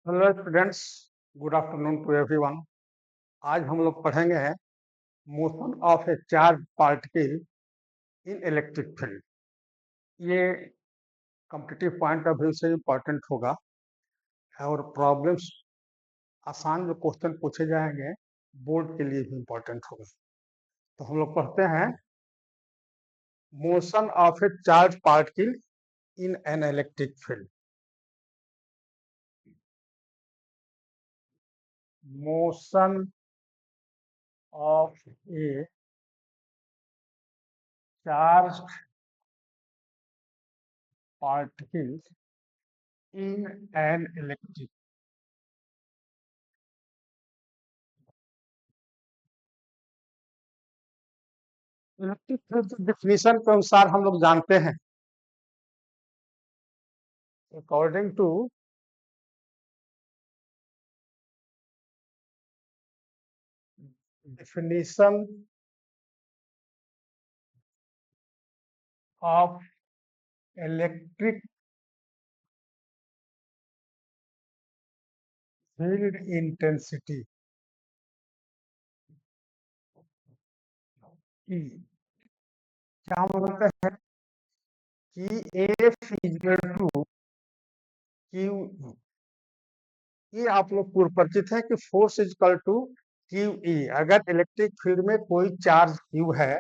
Hello students, good afternoon to everyone. आज हम लोग पढ़ेंगे motion of a charge particle in electric field. ये कॉम्पिटिटिव पॉइंट ऑफ व्यू से इम्पोर्टेंट होगा और प्रॉब्लम्स आसान जो क्वेश्चन पूछे जाएंगे बोर्ड के लिए भी इम्पोर्टेंट होगा। तो हम लोग पढ़ते हैं motion of a charge particle in an electric field. Motion of a charge particle in an electric field definition के अनुसार हम लोग जानते हैं according to definition of electric field intensity E क्या बोलते हैं कि F इक्वल टू क्यू। ये आप लोग पूर्व परिचित है कि force equal to Q E. अगर इलेक्ट्रिक फील्ड में कोई चार्ज क्यू है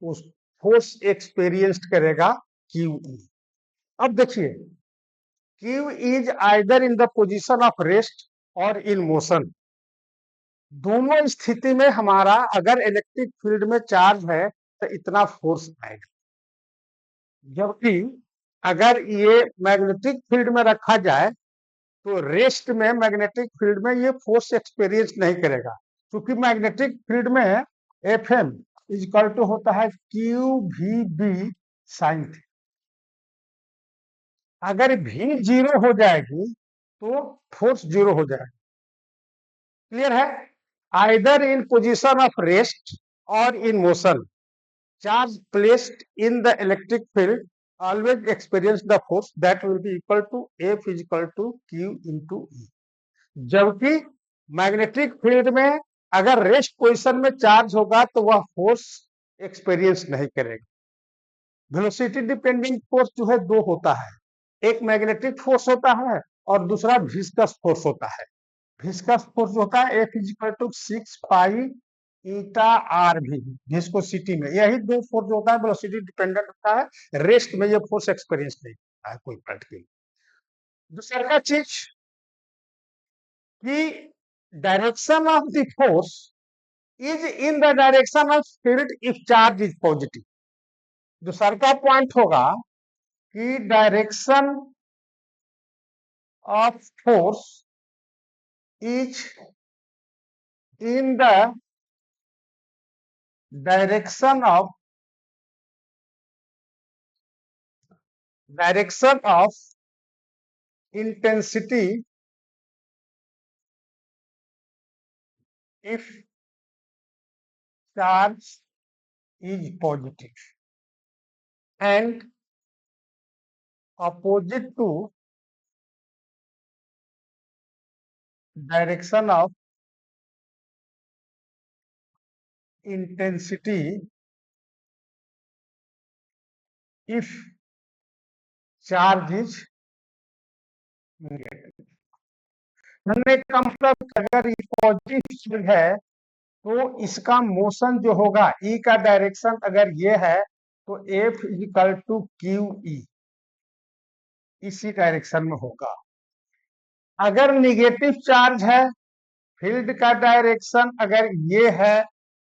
उस फोर्स एक्सपीरियंस्ड करेगा क्यू ई। अब देखिए Q is either in the position of rest और इन मोशन। दोनों स्थिति में हमारा अगर इलेक्ट्रिक फील्ड में चार्ज है तो इतना फोर्स आएगा, जबकि अगर ये मैग्नेटिक फील्ड में रखा जाए तो रेस्ट में मैग्नेटिक फील्ड में ये फोर्स एक्सपीरियंस नहीं करेगा, क्योंकि मैग्नेटिक फील्ड में एफ एम इक्वल टू होता है Q V B sine theta. अगर भी जीरो हो जाएगी तो फोर्स जीरो हो जाएगा। क्लियर है? Either in position of rest और in motion, charge placed in the electric field always experience the force that will be equal to F is equal to Q into E। जबकि magnetic field में अगर rest position में charge होगा तो वह force experience नहीं करेगा। Velocity depending force जो है दो होता है, एक मैग्नेटिक फोर्स होता है और दूसरा विस्कस फोर्स होता है। विस्कस फोर्स होता है F is equal to 6 pi eta R V viscosity में। यही दो फोर्स होता है, वेलोसिटी डिपेंडेंट होता है, रेस्ट में ये फोर्स एक्सपीरियंस नहीं होता है कोई पार्टिकल। दूसरा चीज कि direction of the force is in the direction of field if charge is positive. दूसरा पॉइंट होगा कि direction of force is in the direction of intensity if charge is positive and opposite to direction of intensity if charge is negative। हमने का मतलब अगर ये positive है तो इसका मोशन जो होगा ई का डायरेक्शन अगर ये है तो F equal to Q E इसी डायरेक्शन में होगा। अगर निगेटिव चार्ज है, फील्ड का डायरेक्शन अगर ये है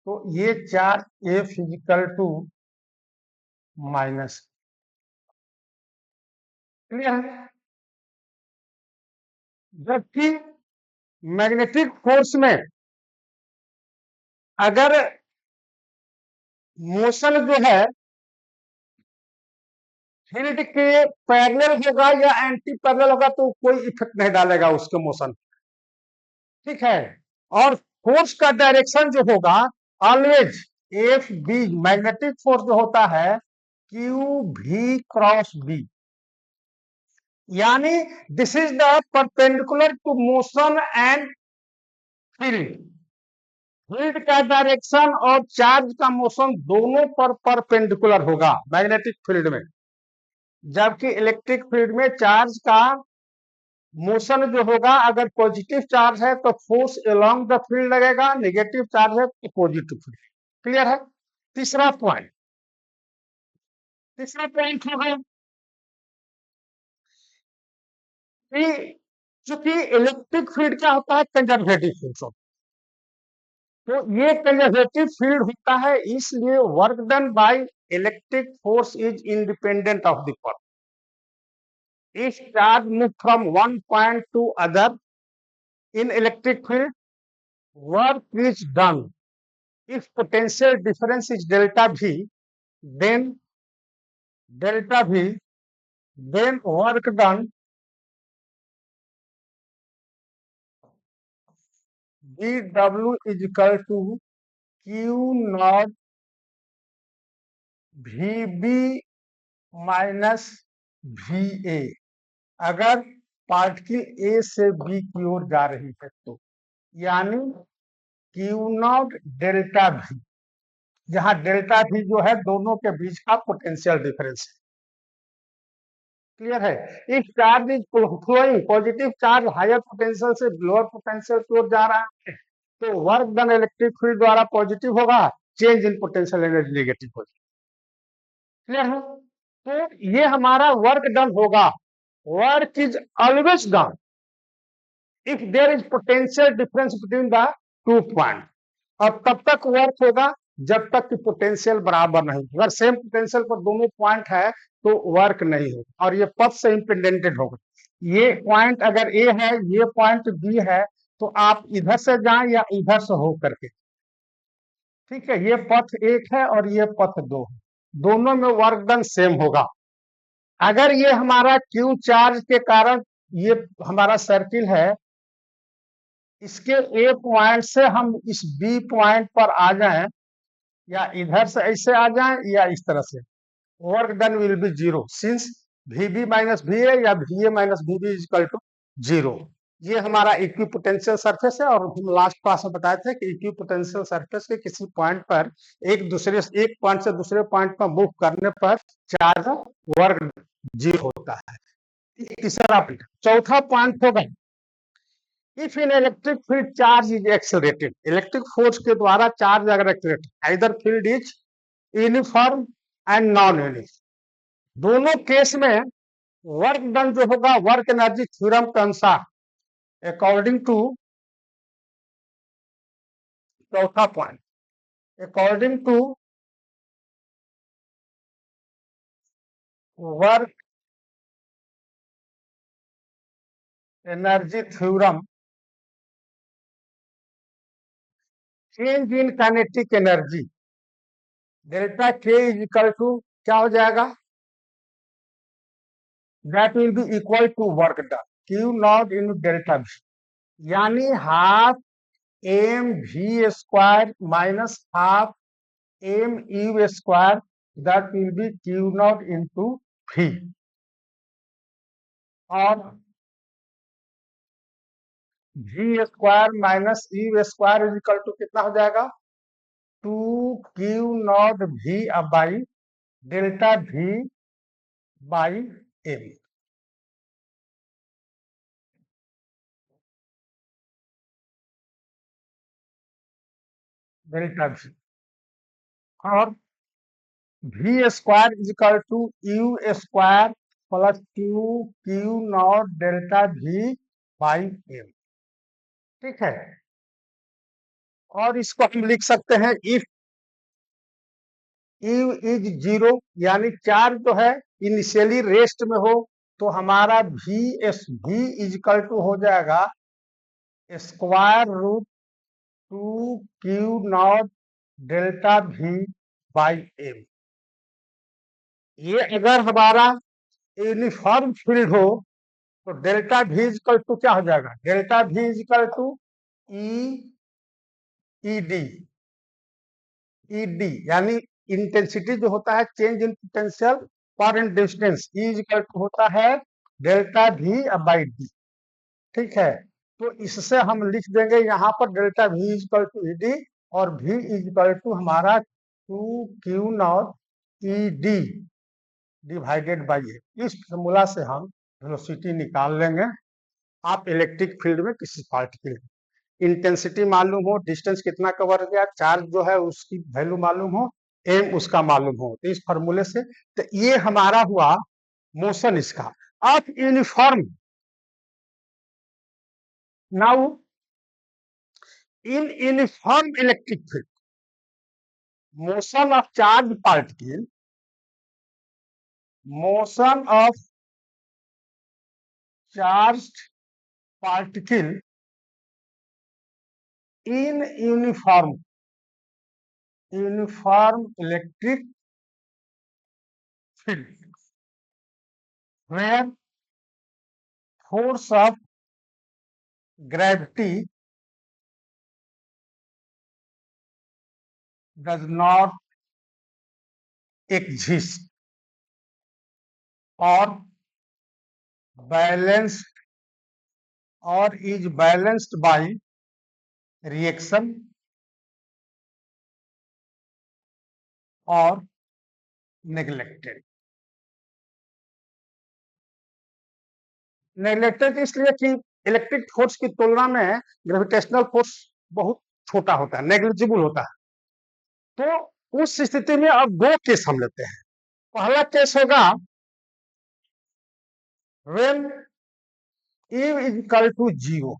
तो ये charge a physical to minus. Clear है? जबकि मैग्नेटिक फोर्स में अगर मोशन जो है फील्ड के पैरेलल होगा या एंटी पैरेलल होगा तो कोई इफेक्ट नहीं डालेगा उसके मोशन। ठीक है? और फोर्स का डायरेक्शन जो होगा always F B, magnetic force जो होता है क्यू भी क्रॉस बी। यानी this is the perpendicular to motion and field. Field का डायरेक्शन और चार्ज का मोशन दोनों पर परपेंडिकुलर होगा मैग्नेटिक फील्ड में, जबकि इलेक्ट्रिक फील्ड में चार्ज का मोशन जो होगा, अगर पॉजिटिव चार्ज है तो फोर्स अलोंग द फील्ड लगेगा, नेगेटिव चार्ज है तो पॉजिटिव फील्ड। क्लियर है? तीसरा पॉइंट होगा कि चूंकि इलेक्ट्रिक फील्ड क्या होता है, कंजर्वेटिव फील्ड, तो ये कंजर्वेटिव फील्ड होता है, इसलिए work done by electric force is independent of the work. If charge move from one point two other in electric field, work is done if potential difference is delta v, then delta v, then work done dw is equal to q naught vb minus va, अगर particle A से B की ओर जा रही है तो, यानी Q naught delta भी, जहां डेल्टा भी जो है दोनों के बीच का पोटेंशियल डिफरेंस है। क्लियर है? If charge is flowing, positive charge higher potential से लोअर पोटेंशियल की ओर जा रहा है, तो वर्क डन इलेक्ट्रिक फील्ड द्वारा पॉजिटिव होगा, change in potential energy negative होगा। क्लियर है? तो ये हमारा वर्क डन होगा। Work is always done if there is potential difference between the two point, और तब तक वर्क होगा जब तक कि पोटेंशियल बराबर नहीं। अगर सेम पोटेंशियल पर दोनों पॉइंट है तो वर्क नहीं होगा, और ये पथ से इंडिपेंडेंट होगा। ये पॉइंट अगर ए है, ये पॉइंट बी है, तो आप इधर से जाएं या इधर से हो करके, ठीक है, ये पथ एक है और ये पथ दो है, दोनों में वर्क डन सेम होगा। अगर ये हमारा क्यू चार्ज के कारण ये हमारा सर्किल है, इसके ए पॉइंट से हम इस बी पॉइंट पर आ जाएं, या इधर से ऐसे आ जाएं या इस तरह से, work done will be zero, since Vb minus Va या Va minus Vb is equal to zero. ये हमारा इक्विपोटेंशियल सरफेस है, और हम लास्ट क्लास में बताए थे कि इक्विपोटेंशियल सरफेस के किसी पॉइंट पर एक पॉइंट से दूसरे पॉइंट पर मूव करने पर चार्ज वर्क जीरो होता है। तीसरा पॉइंट। चौथा पॉइंट होगा, if in electric field charge is accelerated, electric force के द्वारा चार्ज अगर accelerate, either field is uniform and non uniform, दोनों केस में वर्क डन जो होगा वर्क एनर्जी थ्योरम के अनुसार, अकॉर्डिंग टू, चौथा point, according to work energy theorem, change in kinetic energy delta K is equal to क्या हो जाएगा, that will be equal to work done Q naught in delta भी, यानी half M V square minus half M U square, that will be Q naught into V, और V square minus U square is equal to कितना हो जाएगा, two Q naught V by delta V by M. Delta V और V square is equal to U square plus two Q naught delta V by M. ठीक है, और इसको हम लिख सकते हैं, इफ यू इज जीरो, यानी चार्ज जो है इनिशियली रेस्ट में हो, तो हमारा वी इज इक्वल टू हो जाएगा square root two Q naught delta V by M. ये अगर हमारा यूनिफॉर्म फील्ड हो तो डेल्टा वी इक्वल टू क्या हो जाएगा, delta V equal to E D, यानी इंटेंसिटी जो होता है चेंज इन पोटेंशियल पर इन डिस्टेंस, इक्वल टू होता है डेल्टा V बाई डी। ठीक है, तो इससे हम लिख देंगे यहाँ पर delta V is equal to E D और V इजकल टू हमारा 2Q0 E D divided by A. इस फॉर्मूला से हम वेलोसिटी निकाल लेंगे। आप इलेक्ट्रिक फील्ड में किसी पार्टिकल इंटेंसिटी मालूम हो, डिस्टेंस कितना कवर किया, चार्ज जो है उसकी वैल्यू मालूम हो, एम उसका मालूम हो, तो इस फॉर्मूले से, तो ये हमारा हुआ मोशन इसका। अब uniform, now in uniform electric field, motion of charge particle, motion of charge particle in uniform electric field where force of gravity does not exist or balanced or is balanced by reaction or neglected। Neglected इसलिए कि electric force की तुलना में gravitational force बहुत छोटा होता है, negligible होता है। तो उस स्थिति में अब दो केस हम लेते हैं। पहला केस होगा when E is equal to 0।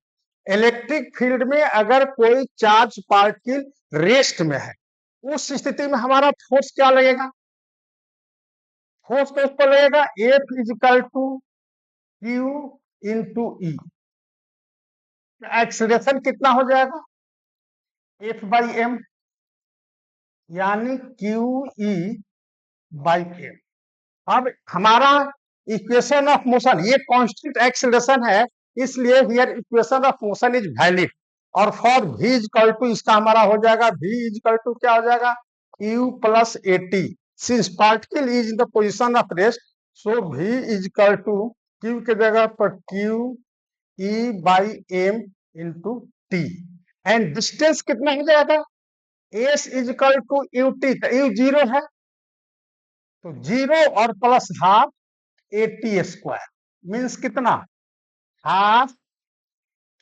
Electric field में अगर कोई चार्ज पार्टिकल रेस्ट में है, उस स्थिति में हमारा फोर्स क्या लगेगा? फोर्स तो उस पर लगेगा F is equal to Q into E. Acceleration कितना हो जाएगा? F बाई एम, यानी क्यू ई बाई एम। अब हमारा इक्वेशन ऑफ मोशन, ये कांस्टेंट एक्सीलरेशन है, इसलिए here equation of motion is valid. और फॉर v इक्वल टू इसका हमारा हो जाएगा v इक्वल टू क्या हो जाएगा? q plus A T. Since particle is in the position of rest, so v equal to q के जगह पर q e by M into T. And distance कितना हो जाएगा? s equal to U T, U zero है तो zero और plus half A T square means कितना? Half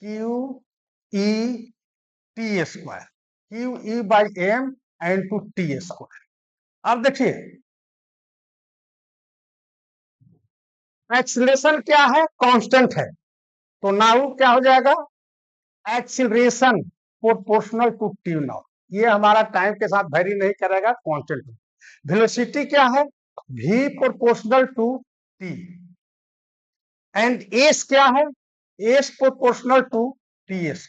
Q E T square, Q E by M and two T square. अब देखिए acceleration क्या है? कांस्टेंट है, तो नाउ क्या हो जाएगा? Acceleration proportional to T naught. ये हमारा टाइम के साथ वेरी नहीं करेगा, कांस्टेंट। वेलोसिटी क्या है? v proportional to T. And S क्या है? S proportional to T S.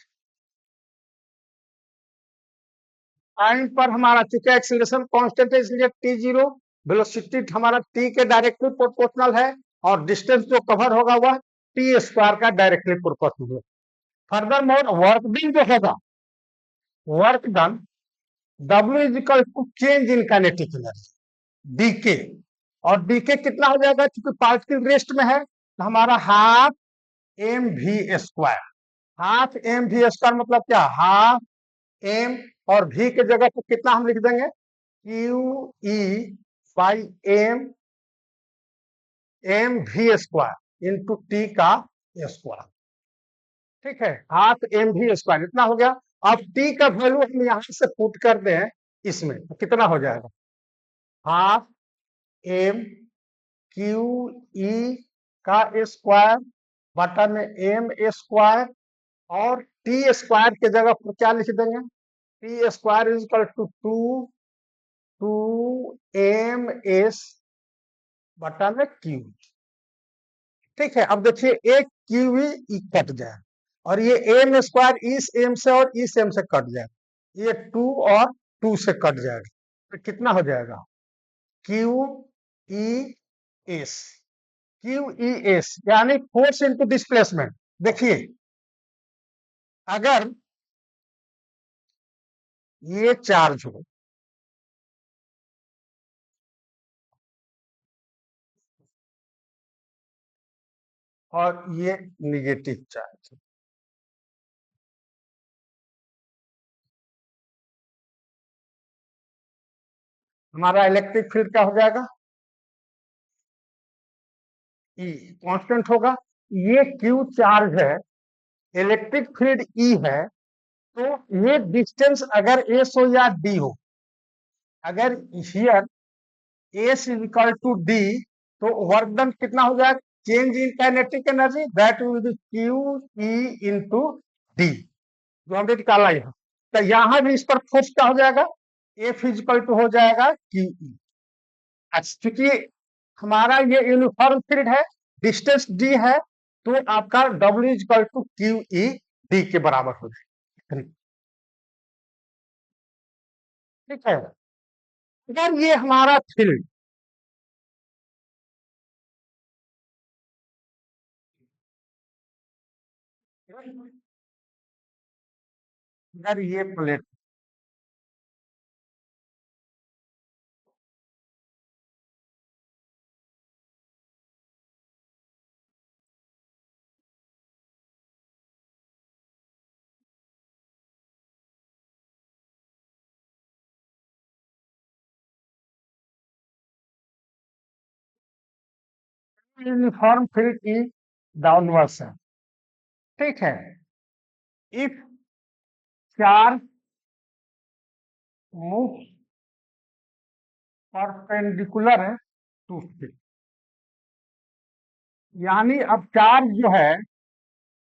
Time पर हमारा चूंकि एक्सीलरेशन कांस्टेंट है, इसलिए टी जीरो, वेलोसिटी हमारा टी के डायरेक्टली प्रोपोर्शनल है, और डिस्टेंस जो कवर होगा वह टी स्क्वायर का डायरेक्टली प्रोपोर्शनल है। फर्दर मोर वर्क डन जो होगा, work done W is equal to change in kinetic energy DK. और डीके कितना हो जाएगा? क्योंकि पार्टिकल रेस्ट में है, तो हमारा half M V square. Half M V square मतलब क्या? हाफ एम, और v के जगह पर कितना हम लिख देंगे? Q E by M, M V square into T का स्क्वायर। ठीक है, हाफ एम वी स्क्वायर इतना हो गया। अब टी का वैल्यू हम यहां से पुट कर दें इसमें, तो कितना हो जाएगा? हाफ एम क्यू ई का स्क्वायर बटा में एम स्क्वायर, और टी स्क्वायर के जगह पर क्या लिख देंगे? T square is equal to two M S बटा में क्यू। ठीक है, अब देखिए एक क्यू ई कट जाए, और ये एम स्क्वायर इस एम से और इस एम से कट जाए, ये टू और टू से कट जाएगा, तो कितना हो जाएगा? Q E S, Q E S यानी फोर्स इंटू डिस्प्लेसमेंट। देखिए अगर ये चार्ज हो, और ये निगेटिव चार्ज। हमारा इलेक्ट्रिक फील्ड क्या हो जाएगा, ई कांस्टेंट होगा। ये क्यू चार्ज है, इलेक्ट्रिक फील्ड ई है, तो ये डिस्टेंस अगर एस हो या डी हो, अगर here S is equal to D, तो वर्क डन कितना हो जाएगा, change in kinetic energy that will be Q E into D, जो हमने निकाला यहाँ। तो यहां भी इस पर फोर्स क्या हो जाएगा, एफ इजिकल टू हो जाएगा क्यू ई। अच्छा, चूंकि हमारा ये यूनिफॉर्म फील्ड है, डिस्टेंस डी है, तो आपका W equal to Q E D के बराबर हो जाएगा। ठीक है, अगर ये हमारा फील्ड अगर ये प्लेट यूनिफॉर्म फील्ड की डाउनवर्ड्स है, ठीक है, इफ चार्ज मूव परपेंडिकुलर है टू फील्ड, यानी अब चार्ज जो है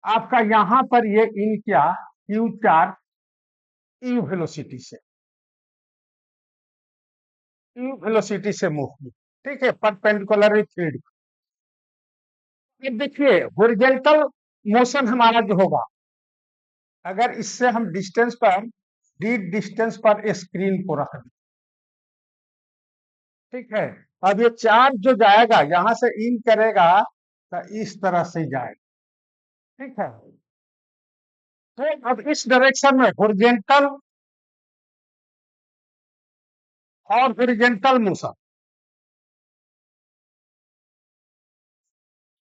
आपका यहां पर ये इन क्या क्यू चार्ज यू वेलोसिटी से, यू वेलोसिटी से मूव की, ठीक है, परपेंडिकुलर फील्ड। ये देखिए हॉरिजॉन्टल मोशन हमारा जो होगा, अगर इससे हम डिस्टेंस पर डी डिस्टेंस पर स्क्रीन को रख दें, ठीक है, अब ये चार्ज जो जाएगा यहां से इन करेगा तो इस तरह से जाएगा, ठीक है। तो अब इस डायरेक्शन में हॉरिजॉन्टल और horizontal motion,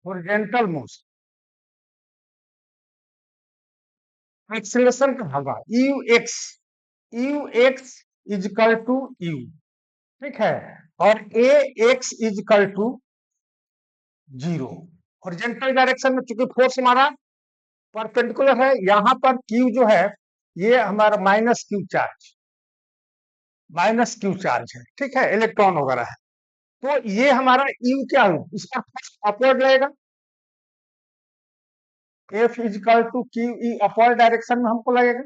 horizontal motion acceleration का होगा U X is equal to U, ठीक है, और A X is equal to zero. Horizontal direction में चूंकि फोर्स हमारा परपेंडिकुलर है, यहां पर क्यू जो है ये हमारा माइनस क्यू चार्ज है, ठीक है, इलेक्ट्रॉन वगैरह है, तो ये हमारा यू क्या हो, इस पर फोर्स अपवर्ड रहेगा, F equal to Q E upward direction में हमको लगेगा,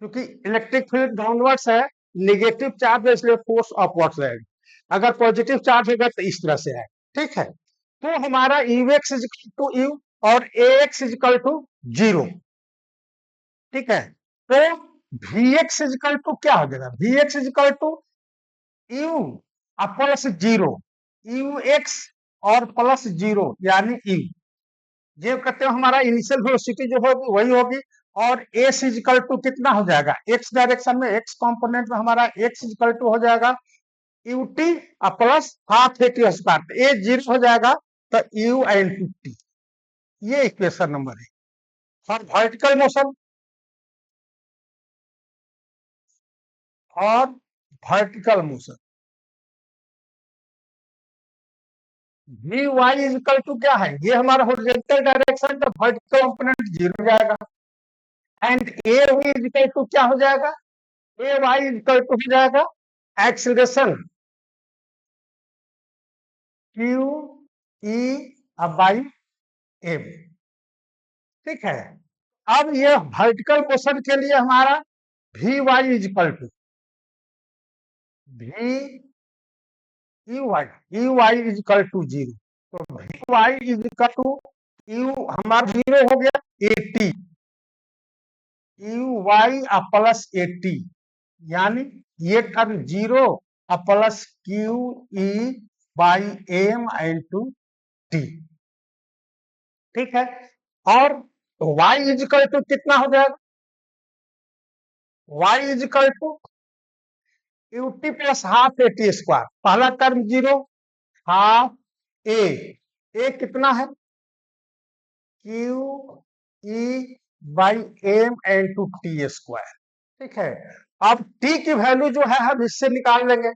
क्योंकि इलेक्ट्रिक फील्ड डाउनवर्ड्स है, नेगेटिव चार्ज है, इसलिए फोर्स अपवर्ड्स रहेगा, अगर पॉजिटिव चार्ज होगा तो इस तरह से है, ठीक है। तो हमारा U X equal to U और A X equal to zero, ठीक है, तो वी एक्स इजिकल टू क्या हो जाएगा, V X equal to U plus zero, U X और प्लस जीरो यानी यू, ये कहते हैं हमारा इनिशियल वेलोसिटी जो होगी वही होगी, और एस इजिकल टू कितना हो जाएगा, एक्स डायरेक्शन में एक्स कंपोनेंट में हमारा एक्स इजिकल टू हो जाएगा U T plus half A T square, A zero हो जाएगा तो यू एंड टी, ये इक्वेशन नंबर है। और वर्टिकल मोशन और vertical motion V Y is equal to क्या है, ये हमारा हॉरिजॉन्टल डायरेक्शन का वर्टिकल कंपोनेंट जीरो हो जाएगा, and A V equal to क्या हो जाएगा, ए वाई इजिकल टू हो जाएगा acceleration Q E by M, ठीक है। अब ये वर्टिकल मोशन के लिए हमारा V Y is equal to V U Y is equal to zero, तो V Y is equal to U हमारा जीरो हो गया, A T U Y plus A T, यानी ये term zero plus Q E by M into T, ठीक है। और y इजिकल टू कितना हो जाएगा, y equal to U T plus half A T square, पहला term zero, half A, A कितना है Q E by M into T square. ठीक है, अब टी की वैल्यू जो है हम इससे निकाल लेंगे।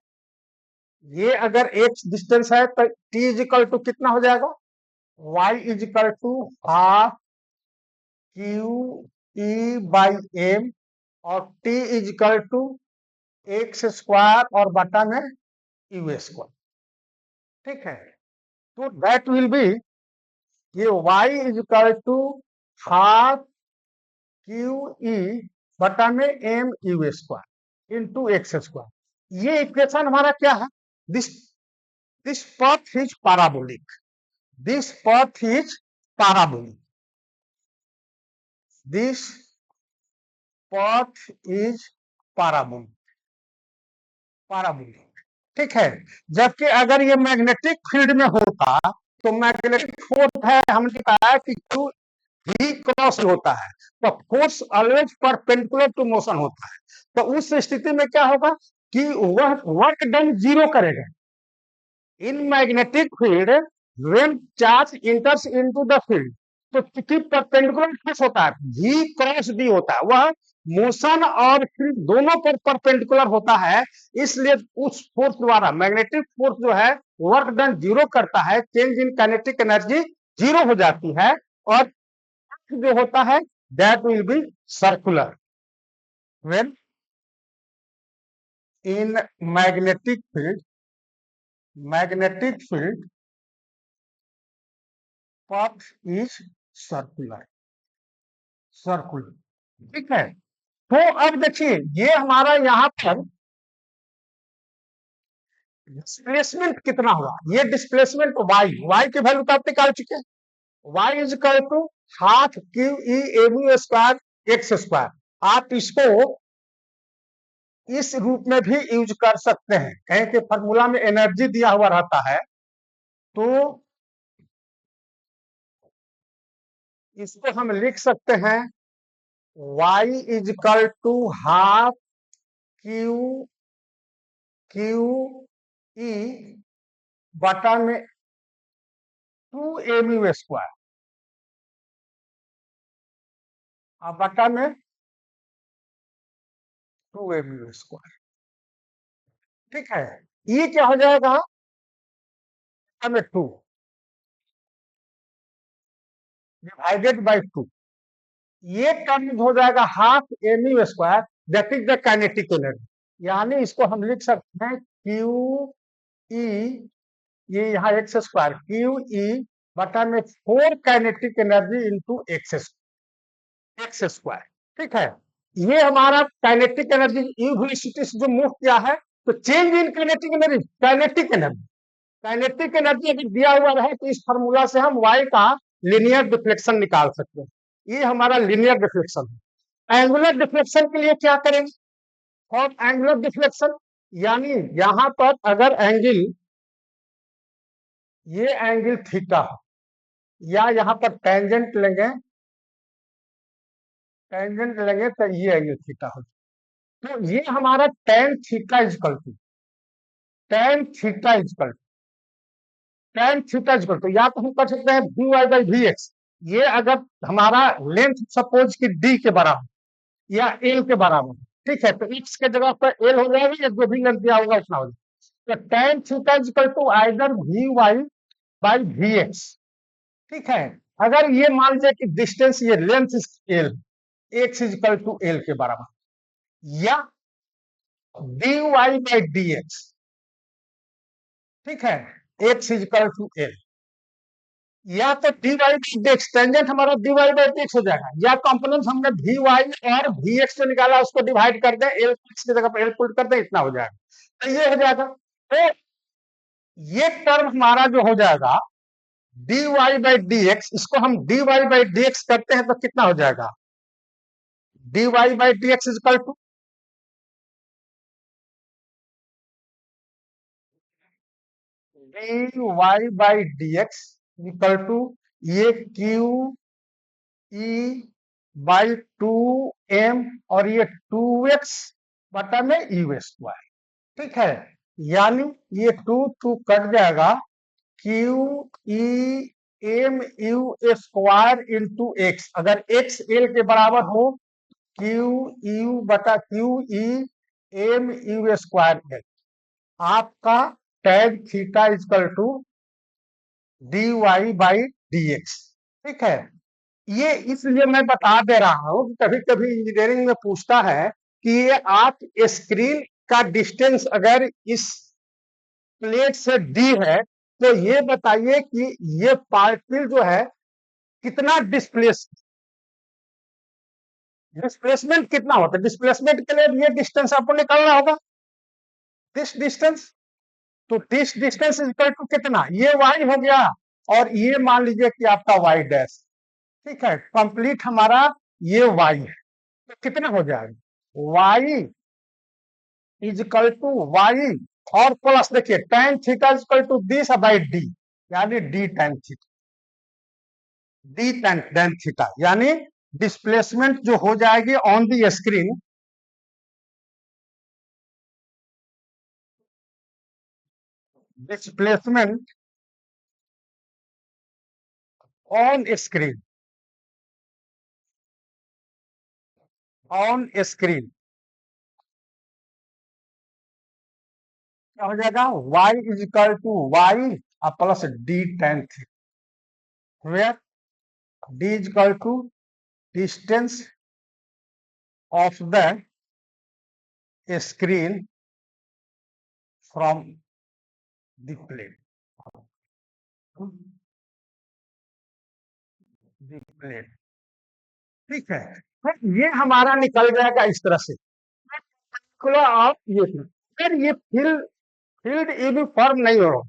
ये अगर एक डिस्टेंस है तो टी इज इक्वल टू कितना हो जाएगा, y is equal to half Q E by M, और t is equal to X square और बटा में यू स्क्वायर। ठीक है, तो दैट विल बी, ये y is equal to half Q E बटा में M U square into X square. ये इक्वेशन हमारा क्या है, this this path is parabolic, this path is parabolic, this path is parabolic, parabolic। ठीक है, जबकि अगर ये मैग्नेटिक फील्ड में होता तो मैग्नेटिक फोर्स है, हमने कहा कि क्यू भी क्रॉस होता है, तो force always perpendicular to motion होता है। तो उस स्थिति में क्या होगा कि वह वर्क डन जीरो करेगा। In magnetic field when charge इंटर्स into the field, तो चूंकि परपेंडिकुलर फोर्स होता है, v क्रॉस d होता है, वह मोशन और फील्ड दोनों पर परपेंडिकुलर होता है, इसलिए उस फोर्स द्वारा मैग्नेटिक फोर्स जो है वर्क डन जीरो करता है, change in kinetic energy zero हो जाती है, और जो होता है that will B circular when in magnetic field, magnetic field path is circular, circular. ठीक है, तो अब देखिए ये हमारा यहाँ पर डिस्प्लेसमेंट कितना हुआ, ये डिस्प्लेसमेंट y की वैल्यू तो आप निकाल चुके हैं, y is equal to half Q E M U square X square. आप इसको इस रूप में भी यूज कर सकते हैं, कहें कि फॉर्मूला में एनर्जी दिया हुआ रहता है, तो इसको हम लिख सकते हैं y is equal to half Q Q E बटा में 2 mu स्क्वायर, और बटा में 2 mu स्क्वायर। ठीक है, ये क्या हो जाएगा, बटा में 2 डिवाइडेड बाई 2, ये टर्म हो जाएगा half mu square, that is the kinetic energy. यानी इसको हम लिख सकते हैं क्यू ई, ये यहाँ एक्स स्क्वायर क्यू ई बटा में 4 kinetic energy into X square. ठीक है, ये हमारा काइनेटिक एनर्जी यू वेलोसिटी से जो मूव किया है, तो change in kinetic energy, kinetic energy, kinetic energy अगर दिया हुआ रहे तो इस फार्मूला से हम y का लीनियर डिफ्लेक्शन निकाल सकते हैं। ये हमारा लीनियर डिफ्लेक्शन है। एंगुलर डिफ्लेक्शन के लिए क्या करेंगे, और एंगुलर डिफ्लेक्शन यानी यहां पर अगर एंगल, ये एंगल थीटा हो, या यहां पर टेंजेंट लेंगे, टेंजेंट लेंगे तो ये एंगल थीटा हो, तो ये हमारा tan theta is equal to, tan theta equal tan theta is equal to, या तो हम कर सकते हैं V Y by V X. ये अगर हमारा लेंथ सपोज कि डी के बराबर या एल के बराबर, ठीक है, तो एक्स के जगह पर एल हो जाएगा, या जो भी लेंथ दिया होगा उतना हो जाएगा, तो tan theta is equal to either V Y by V X. ठीक है, अगर ये मान लीजिए कि डिस्टेंस, ये length L, X is equal to L के बराबर, या dy बाई डी एक्स। ठीक है, एक्स इजकल टू एल, या तो dy by D x, tangent हमारा dy बाई डी एक्स हो जाएगा, या कंपोनेंट हमने vy और vx जो निकाला उसको डिवाइड कर दें, एल एक्स की जगह पर एल पुट कर दें, इतना हो जाएगा, तो ये हो जाएगा। तो ये टर्म हमारा जो हो जाएगा dy बाई डी एक्स, इसको हम dy बाई डी एक्स करते हैं तो कितना हो जाएगा, dy by D X is equal to dy by D X equal to, ये क्यू ई बाई 2m, और ये 2x बटा में यू स्क्वायर। ठीक है, यानी ये 2 2 कट जाएगा, Q E M U square into X, अगर एक्स एल के बराबर हो क्यू यू बटा Q E M U square L, आपका tan theta is equal to D Y by D X. ठीक है, ये इसलिए मैं बता दे रहा हूं, कभी कभी इंजीनियरिंग में पूछता है कि ये आप स्क्रीन का डिस्टेंस अगर इस प्लेट से डी है तो ये बताइए कि ये पार्टिकल जो है कितना डिस्प्लेसमेंट कितना होता है। डिस्प्लेसमेंट के लिए ये डिस्टेंस आपको निकालना होगा, दिस डिस्टेंस। तो this distance is equal to कितना, ये वाई हो गया और ये मान लीजिए कि आपका वाई डैश। ठीक है, कंप्लीट हमारा ये वाई है, तो कितना हो जाएगा Y is equal to Y और प्लस देखिए tan theta is equal to this by D, यानी D tan theta, D tan theta, यानी डिस्प्लेसमेंट जो हो जाएगी on the screen, displacement on screen, on screen क्या हो जाएगा y is equal to Y plus D tan theta, where D is equal to distance of the screen from the plate, the plate. ठीक है, तो ये हमारा निकल जाएगा इस तरह से। चलो आप ये फिर ये फील्ड यूनिफॉर्म नहीं हो,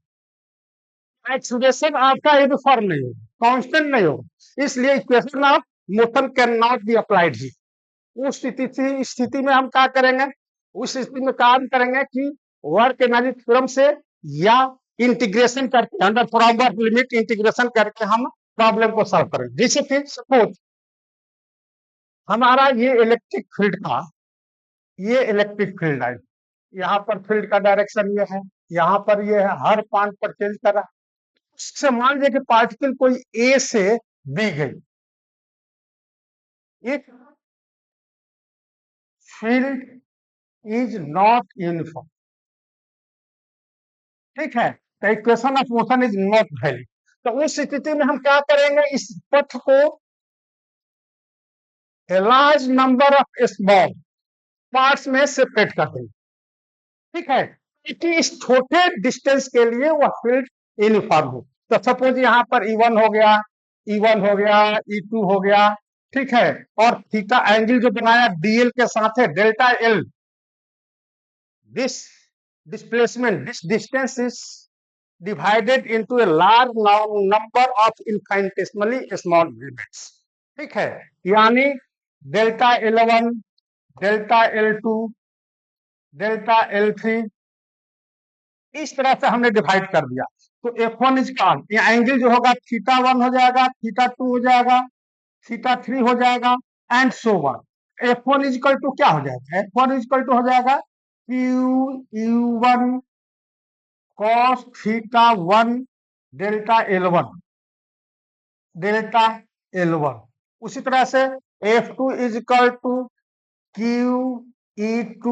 एक्सप्रेशन आपका यूनिफॉर्म नहीं हो, कांस्टेंट नहीं हो, इसलिए equation of motion can not be applied ही। उस स्थिति में हम क्या करेंगे, उस स्थिति में काम करेंगे कि वर्क एनर्जी थ्योरम से या इंटीग्रेशन करके अंडर प्रॉपर लिमिट इंटीग्रेशन करके हम प्रॉब्लम को सॉल्व करेंगे। जैसे फिर सपोज हमारा ये इलेक्ट्रिक फील्ड है, यहाँ पर फील्ड का डायरेक्शन ये है, यहाँ पर ये है, हर पॉइंट पर चेंज कर रहा है। उससे मान लीजिए कि पार्टिकल कोई ए से बी गई, if field is not uniform, ठीक है, तो equation of motion is not valid. तो उस स्थिति में हम क्या करेंगे, इस पथ को large number of small parts में सेपरेट कर देंगे। ठीक है, कि इस छोटे डिस्टेंस के लिए वह फील्ड यूनिफॉर्म हो। तो सपोज यहाँ पर E1 हो गया, E1 हो गया, E2 हो गया, ठीक है, और थीटा एंगल जो बनाया DL के साथ है delta L, this displacement, this distance is divided into a large number of infinitesimally small elements. ठीक है, यानी delta L1, delta L2, delta L3, इस तरह से हमने डिवाइड कर दिया। तो F1 इज कॉल्ड, ये एंगल जो होगा θ1 हो जाएगा, θ2 हो जाएगा, θ3 हो जाएगा and so on. F1 is equal to क्या हो जाएगा, F1 इज इक्वल टू हो जाएगा QU1 cos θ1 delta L1, delta L1। उसी तरह से F2 is equal to QE2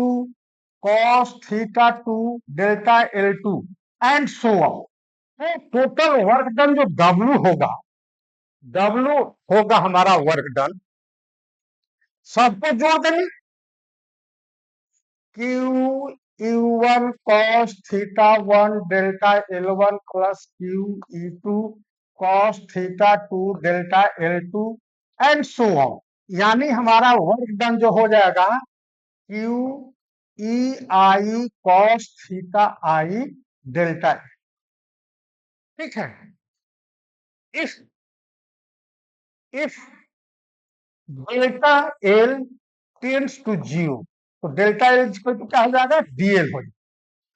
cos θ2 delta L2 and so on. Total work done जो W होगा हमारा वर्क डन, सबको जोड़ देंगे, QU1 cos θ1 delta L1 plus QE2 cos θ2 delta L2 and so on. यानी हमारा वर्क डन जो हो जाएगा QEI cos θI डेल्टा। ठीक है, if delta L tends to 0, तो डेल्टा L क्या हो जाएगा DL हो जाएगा।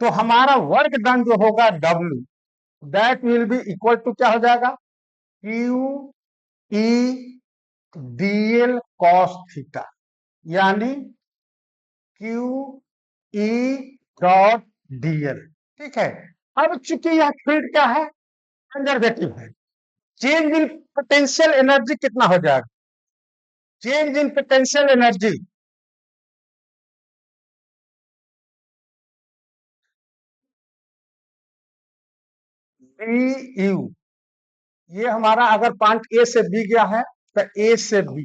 तो हमारा वर्क डन जो होगा W, that will be equal to क्या हो जाएगा QE DL cos थीटा, यानी QE डॉट DL। ठीक है, अब चूंकि यह फील्ड क्या है, कंजर्वेटिव है, चेंज इन पोटेंशियल एनर्जी कितना हो जाएगा? Change in potential energy B U, ये हमारा अगर पॉइंट ए से बी गया है तो ए से B,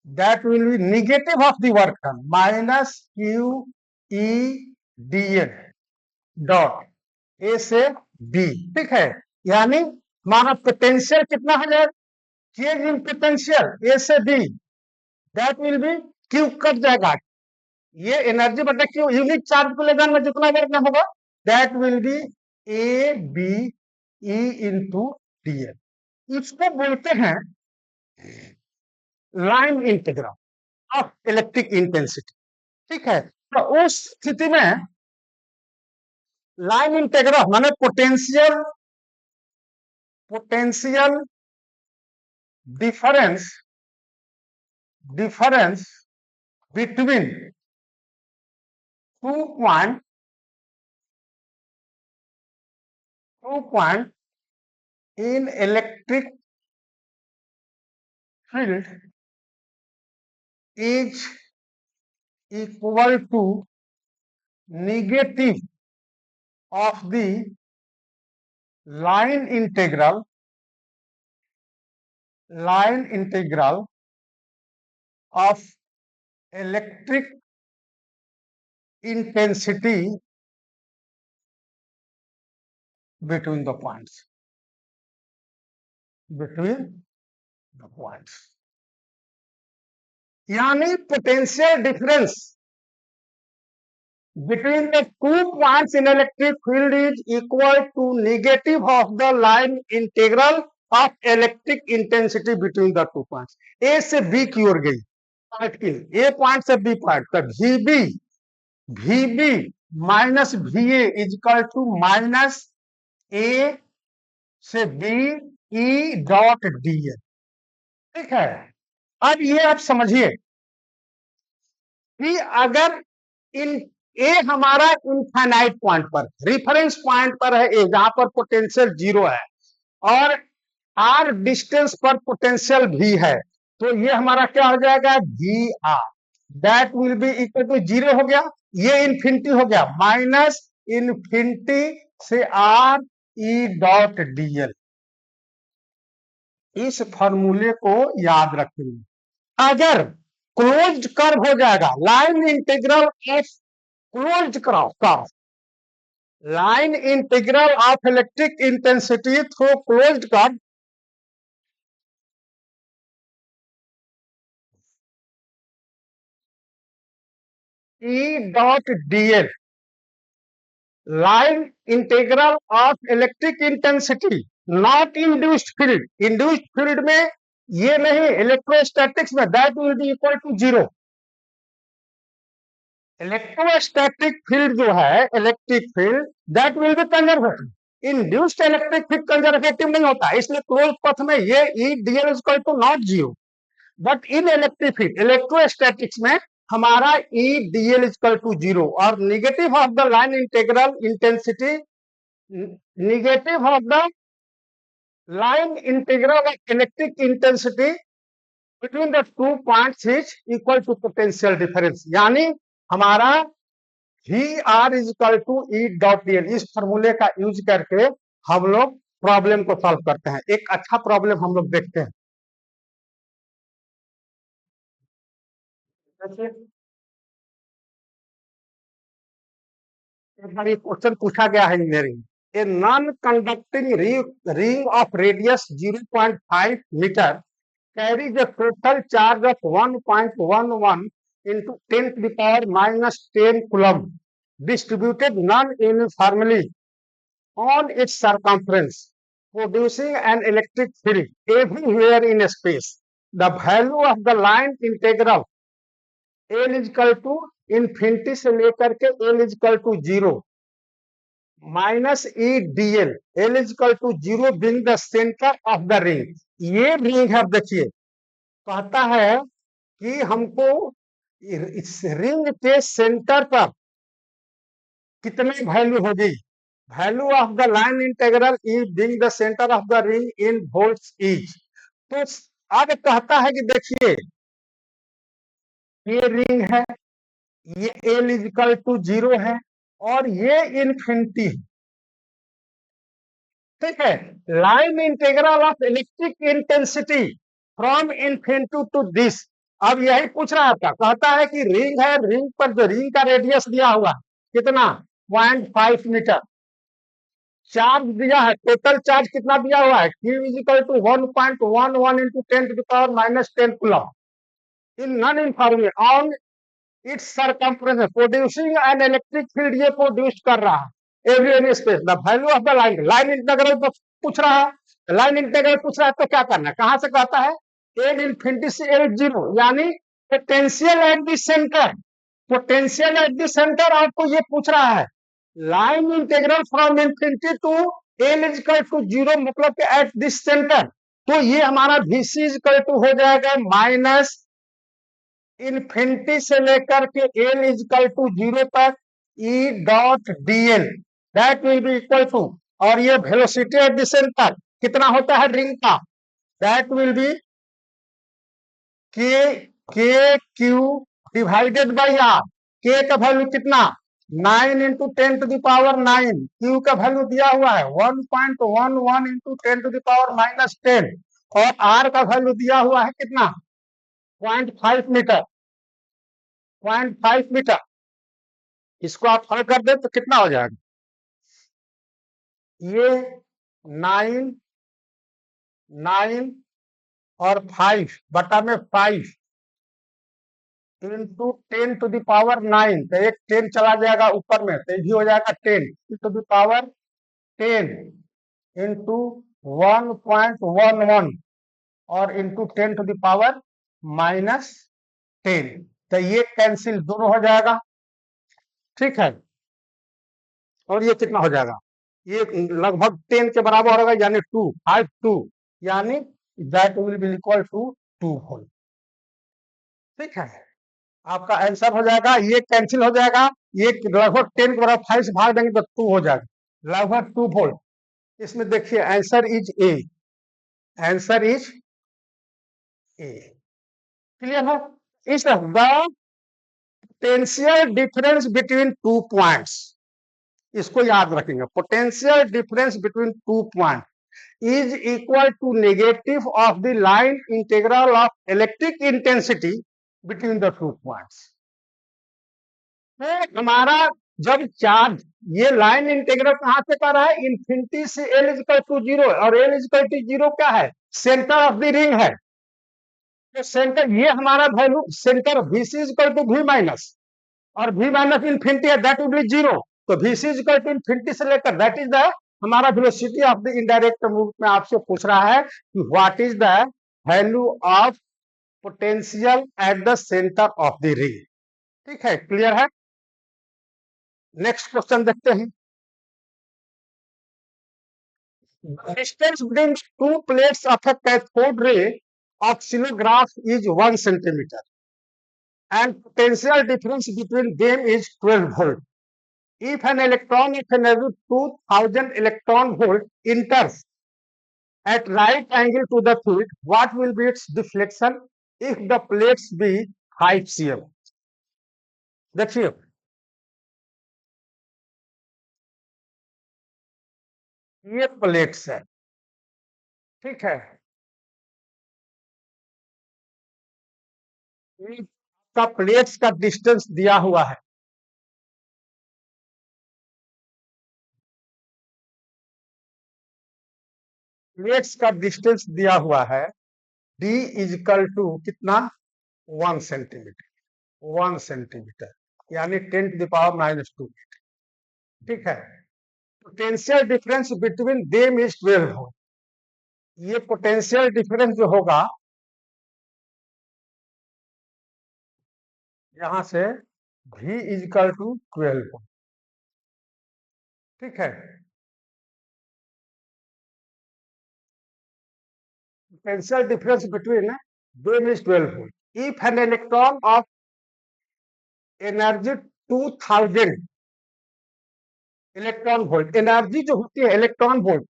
that will be negative of the work done minus Q E D L dot A से बी। ठीक है, यानी हमारा पोटेंशियल कितना हो जाएगा? चेंज इन पोटेंशियल ए से B, that will be Q cut जाएगा, ये एनर्जी बटा क्यू, यूनिट चार्ज को लेकर में जितना वर्क में होगा that will be A B E into D L. इसको बोलते हैं line integral of electric intensity. ठीक है, तो उस स्थिति में लाइन इंटीग्रल माने potential potential difference difference between two point in electric field is equal to negative of the line integral of electric intensity between the points. यानी potential difference between the 2 points in electric field is equal to negative of the line integral of electric intensity between the 2 points. A से B की ओर गई particle, A point से B point तक, VB minus VA is equal to minus A से B E dot DL। ठीक है, अब ये आप समझिए कि अगर इन ए हमारा इनफाइनाइट पॉइंट पर, रेफरेंस पॉइंट पर है ए, जहां पर पोटेंशियल 0 है, और आर डिस्टेंस पर पोटेंशियल भी है, तो ये हमारा क्या हो जाएगा? V R, that will be equal to 0 हो गया, ये इन्फिनिटी हो गया, माइनस इन्फिनिटी से आर ई डॉट डीएल। इस फॉर्मूले को याद रखेंगे। अगर क्लोज्ड कर्व हो जाएगा, line integral of closed curve, line integral of electric intensity through closed curve E dot dl, line integral of electric intensity, not induced field. Induced field में ये नहीं, इलेक्ट्रोस्टैटिक्स में that will be equal to 0. Electrostatic field जो है, electric field, that will be conservative. Induced electric field conservative नहीं होता, इसलिए close path में ये E DL is equal to not 0। But in electric field, electrostatics में हमारा E DL is equal to 0, और negative of the line integral intensity, negative of the line integral of electric intensity between the 2 points is equal to potential difference. यानी हमारा V R is equal to E dot D L. इस फॉर्मूले का use करके हम लोग problem को solve करते हैं। एक अच्छा प्रॉब्लम हम लोग देखते हैं। क्वेश्चन पूछा गया है engineering, a non conducting ring of radius 0.5 metre carries a total charge of 1.11 into 10 to the power minus 10 coulomb distributed non-uniformly on its circumference, producing an electric field everywhere in space. The value of the line integral L is equal to infinity से लेकर के L is equal to 0 minus E DL, L is equal to 0 being the center of the ring. ये ring है, देखिए कहता है कि हमको इस रिंग के सेंटर पर कितनी वैल्यू होगी, value of the line integral is being the centre of the ring in volts is. तो अब कहता है कि देखिए ये रिंग है, ये एल इजिकल टू 0 है और ये इन्फिनिटी है। ठीक है, line integral of electric intensity from infinity to this. अब यही पूछ रहा था, कहता है कि रिंग है, रिंग पर जो रिंग का रेडियस दिया हुआ कितना 0.5 मीटर, चार्ज दिया है, टोटल चार्ज कितना दिया हुआ है Q is equal to 1.11 into 10 to the power -10 coulomb in non information on its circumference producing an electric field, ये प्रोड्यूस कर रहा है every space. The value of the line, line integral तो पूछ रहा है, लाइन इंटीग्रल पूछ रहा है तो क्या करना है, कहां से कहता है एल इन्फिनिटी से एल 0 यानी potential at the centre, potential at the centre आपको ये पूछ रहा है। Line integral from infinity to L is equal to 0 मतलब कि एट दिस सेंटर, तो ये हमारा VC इजिकल टू हो जाएगा माइनस इन्फिनिटी से लेकर के एल इजिकल टू 0 तक E dot dl that will be equal to, और ये वेलोसिटी एट द सेंटर कितना होता है रिंग का, that will be K Q divided by R. K का वैल्यू कितना 9 into 10 to the power 9, Q का वैल्यू दिया हुआ है 1.11 इंटू 10 टू द पावर -10 और आर का वैल्यू दिया हुआ है कितना 0.5 मीटर, 0.5 मीटर। इसको आप हल कर दे तो कितना हो जाएगा, ये 9 9 और 5 बटा में 5 इंटू 10 टू द पावर 9, तो एक 10 चला जाएगा ऊपर में तो ये भी हो जाएगा 10 टू द पावर 10 इंटू 1.11 और इंटू 10 टू द पावर -10, तो ये कैंसिल दोनों हो जाएगा। ठीक है, और ये कितना हो जाएगा, ये लगभग 10 के बराबर होगा यानी 2 यानी that will be equal to 2 volt. ठीक है, आपका आंसर हो जाएगा, ये कैंसिल हो जाएगा, ये लगभग 10 के बराबर 5 से भाग देंगे तो 2 हो जाएगा, लगभग 2 वोल्ट। इसमें देखिए answer is A, answer is A. Clear है, is the potential difference between 2 points, इसको याद रखेंगे, potential difference between 2 point is equal to negative of the line integral of electric intensity between the 2 points. हमारा जब charge, ये line integral कहां से कर रहा है इन्फिनिटी से एल इजिकल टू 0, और एल इजिकल टू 0 क्या है सेंटर ऑफ द रिंग है, तो सेंटर ये हमारा value centre VC is equal to V minus, और V माइनस इन्फिनिटी है दैट विल बी 0, तो VC इजिकल टू इन्फिनिटी से लेकर दैट इज द हमारा velocity of the indirect move में आपसे पूछ रहा है कि what is the value of potential at the centre of the ring. ठीक है, क्लियर है। नेक्स्ट क्वेश्चन देखते हैं, distance between two plates of a cathode ray oscillograph is 1 centimeter and potential difference between them is 12 volt. If an electron of energy 2000 electron volt enters at right angle to the field, what will be its deflection if the plates be 5 cm? देखिए ये plates है, ठीक है, का plates का distance दिया हुआ है, प्लेट्स का डिस्टेंस दिया हुआ है d इजिकल टू कितना 1 सेंटीमीटर, 1 सेंटीमीटर यानी 10 टू द पावर -2। ठीक है, potential difference between them is 12 volt. ये पोटेंशियल डिफरेंस जो होगा यहां से V इजिकल टू 12 वोल्ट। ठीक है, potential difference between them is 12 volt. If an electron of energy 2000 electron volt, energy जो होती है इलेक्ट्रॉन वोल्ट,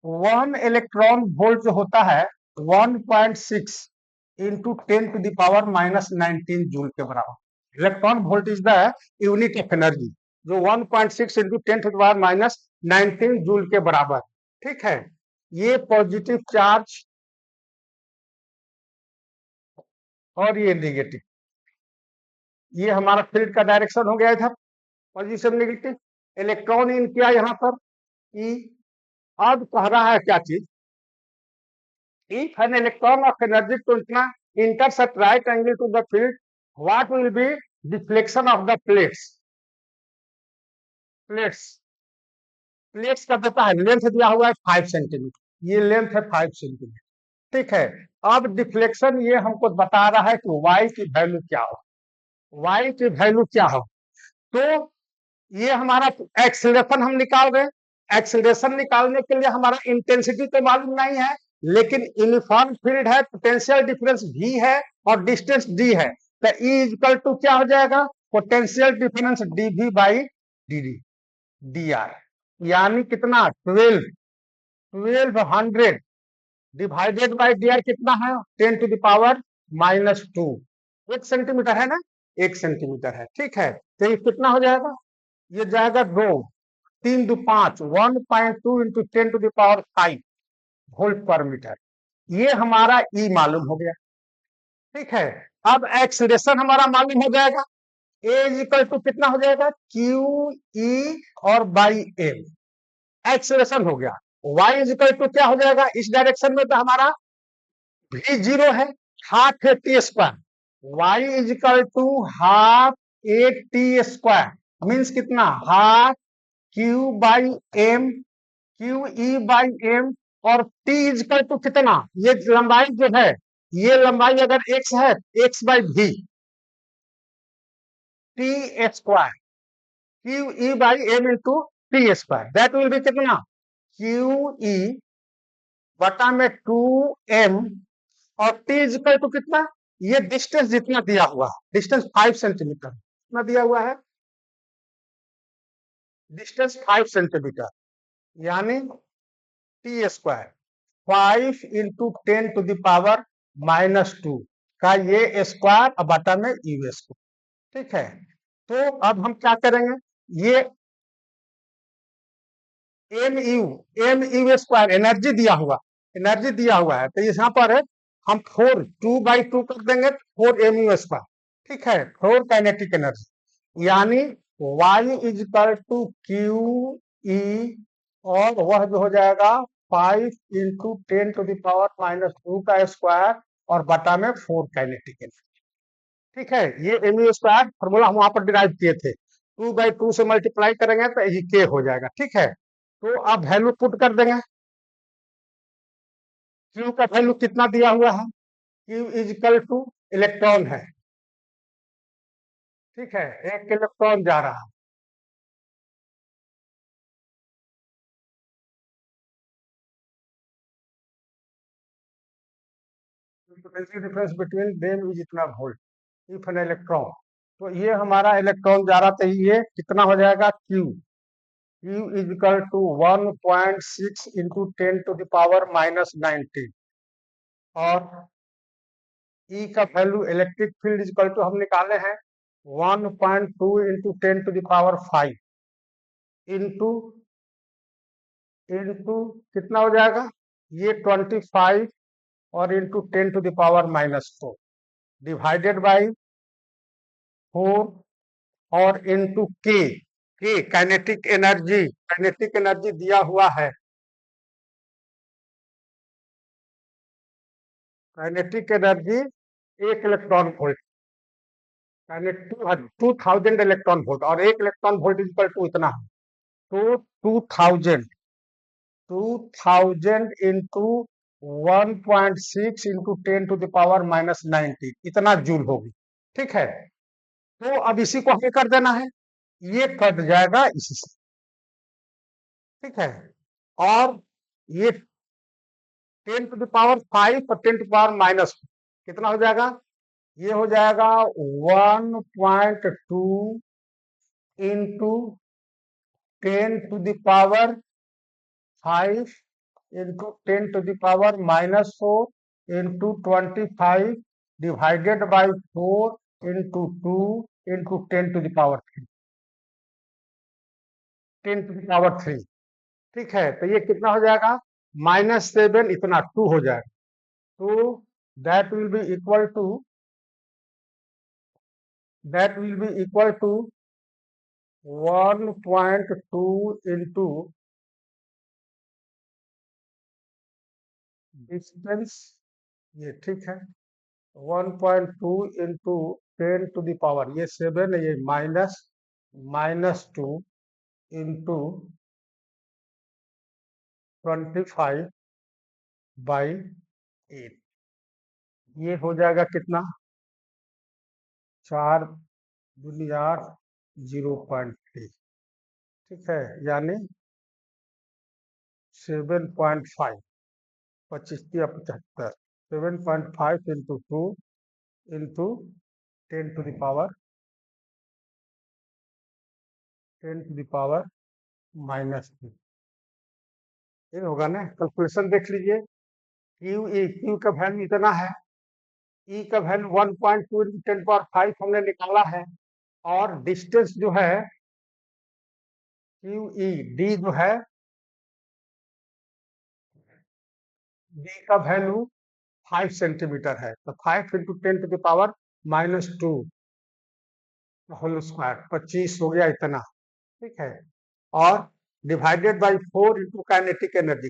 1 इलेक्ट्रॉन वोल्ट जो होता है 1.6 इंटू 10⁻⁻19 जूल के बराबर। Electron volt is the unit of energy, जो 1.6 इंटू 10⁻⁻19 जूल के बराबर। ठीक है, ये पॉजिटिव चार्ज और ये नेगेटिव, ये हमारा फील्ड का डायरेक्शन हो गया इधर, पॉजिटिव नेगेटिव। इलेक्ट्रॉन इन किया यहाँ पर ई। अब कह रहा है क्या चीज, if an electron of energy to intersect right angle to the field, what will be deflection of the plates? Plates का देता है लेंथ दिया हुआ है 5 सेंटीमीटर, ये लेंथ है 5 सेंटीमीटर। ठीक है, अब डिफ्लेक्शन ये हमको बता रहा है कि y की वैल्यू क्या हो, y की वैल्यू क्या हो। तो ये हमारा एक्सीलरेशन हम निकाल रहे हैं, एक्सीलरेशन निकालने के लिए हमारा इंटेंसिटी तो मालूम नहीं है, लेकिन यूनिफॉर्म फील्ड है, पोटेंशियल डिफरेंस v है और डिस्टेंस d है, तो E इक्वल टू क्या हो जाएगा, potential difference dv by dr, यानी कितना 1200 डिवाइडेड बाई dr कितना है 10⁻⁻², 1 सेंटीमीटर है ना, 1 सेंटीमीटर है। ठीक है, तो ये कितना हो जाएगा, ये जाएगा 2 3 2 5 1.2 इंटू 10⁵ वोल्ट पर मीटर, ये हमारा ई मालूम हो गया। ठीक है, अब एक्सीलरेशन हमारा मालूम हो जाएगा, ए इज इक्वल टू कितना हो जाएगा क्यू ई और बाई एम, एक्सीलरेशन हो गया। वाई इज इक्वल टू क्या हो जाएगा, इस डायरेक्शन में तो हमारा भी 0 है, हाफ है T square, Y is equal to half A T square, means कितना half Q by M, Q E by M, और टी इज इक्वल टू कितना, ये लंबाई जो है, ये लंबाई अगर एक्स है, एक्स बाई भी T square, Q E by M into T square, that will be कितना क्यू ई बटा में 2m, और टी इज इक्वल टू कितना, ये डिस्टेंस जितना दिया हुआ है, डिस्टेंस 5 सेंटीमीटर कितना दिया हुआ है, डिस्टेंस 5 सेंटीमीटर, यानी टी स्क्वायर 5 इंटू 10⁻⁻² का ये स्क्वायर और बटा में यू स्क्वायर। ठीक है, तो अब हम क्या करेंगे, ये एम यू स्क्वायर एनर्जी दिया हुआ है, तो यहाँ पर है हम 2/2 कर देंगे 4mu स्क्वायर। ठीक है, 4 काइनेटिक एनर्जी, यानी y is equal to Q E, और वह जो हो जाएगा 5 इंटू 10⁻⁻² का स्क्वायर और बटा में 4 काइनेटिक एनर्जी। ठीक है, ये mu स्क्वायर फॉर्मूला हम वहां पर डिराइव किए थे, 2/2 से मल्टीप्लाई करेंगे तो ये k हो जाएगा। ठीक है, तो अब वैल्यू पुट कर देंगे, क्यू का वैल्यू कितना दिया हुआ है, Q is equal two electron है। ठीक है, एक इलेक्ट्रॉन जा रहा है, potential difference between them is इतना वोल्ट इफ एन इलेक्ट्रॉन, तो ये हमारा इलेक्ट्रॉन जा रहा था, ये कितना हो जाएगा Q, Q is equal to 1.6 into 10⁻⁻19, और ई का value electric field is equal to हम निकाले हैं 1.2 इंटू 10⁵ इंटू इंटू कितना हो जाएगा, ये 25 और इंटू 10⁻⁻4 डिवाइडेड बाई 4 और इंटू के काइनेटिक एनर्जी दिया हुआ है, kinetic energy 1 electron volt, 2000 electron volt, और 1 electron volt is equal to इतना है, तो 2000 इंटू 1.6 इंटू 10⁻⁻19 इतना जूल होगी। ठीक है, तो अब इसी को हमें कर देना है, ये कट जाएगा इसी से। ठीक है, और ये 10⁵ और 10⁻⁻, कितना हो जाएगा, ये हो जाएगा 1.2 into 10⁵ into 10⁻⁻4 into 25 divided by 4 into 2 into 10⁻3 10⁻3। ठीक है, तो ये कितना हो जाएगा? -7 इतना 2 हो जाएगा। तो that will be equal to 1.2 into distance, ये ठीक है, 1.2 इंटू 10⁻, ये 7 है, ये -2 इंटू 25/8, ये हो जाएगा कितना? 4×8 0.3। ठीक है, यानी 7.5, 25×75, 7.5 इंटू 2 इंटू 10⁻, -2, ये होगा ना। कैलकुलेशन देख लीजिए, क्यू का वैल्यू इतना है, ई का वैल्यू 1.2 इंटू 10⁵ हमने निकाला है, और डिस्टेंस जो है क्यू ई डी जो है, डी का वैल्यू 5 सेंटीमीटर है, तो 5 इंटू 10⁻⁻2 होल स्क्वायर 25 हो गया इतना। ठीक है, और divided by 4 into kinetic energy,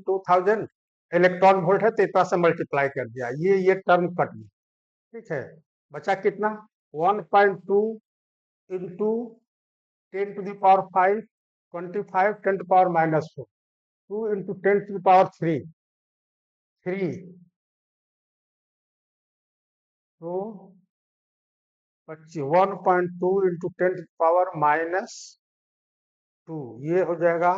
2000 electron volt है, तो इतना से मल्टीप्लाई कर दिया, ये टर्म कट गया। ठीक है, बचा कितना? 1.2 इंटू 10⁵ 25 10⁻⁻4, 2 इंटू 10⁻3 3, तो 1.2 इंटू 10⁻⁻2, ये हो जाएगा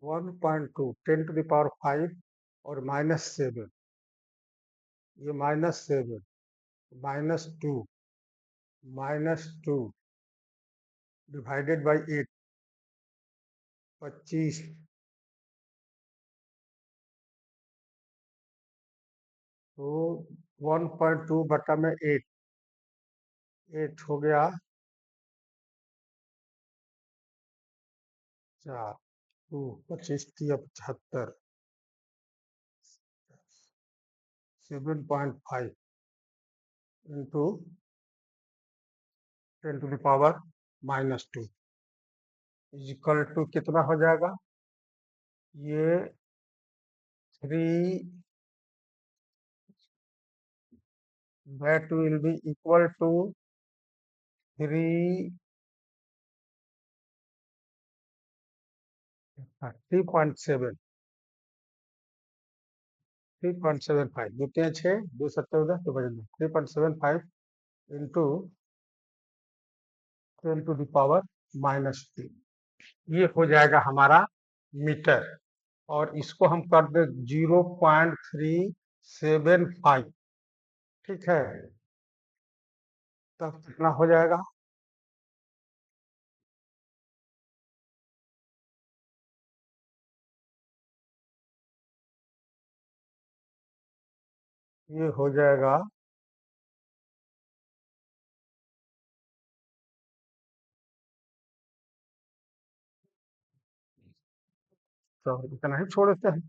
1.2 10⁵ और -7, ये -7 -2 डिवाइडेड बाई 8, 25, तो 1.2/8 हो गया 4, 2 25 75, 7.5 इंटू 10⁻⁻2 इक्वल टू कितना हो जाएगा? ये 3, that will be equal to 3.7 3.75, दूते 6 2 17 तो 3.75 इंटू 10⁻⁻2, ये हो जाएगा हमारा मीटर, और इसको हम कर दे 0.375। ठीक है, तब कितना हो जाएगा? ये हो जाएगा तो इतना ही छोड़ देते हैं,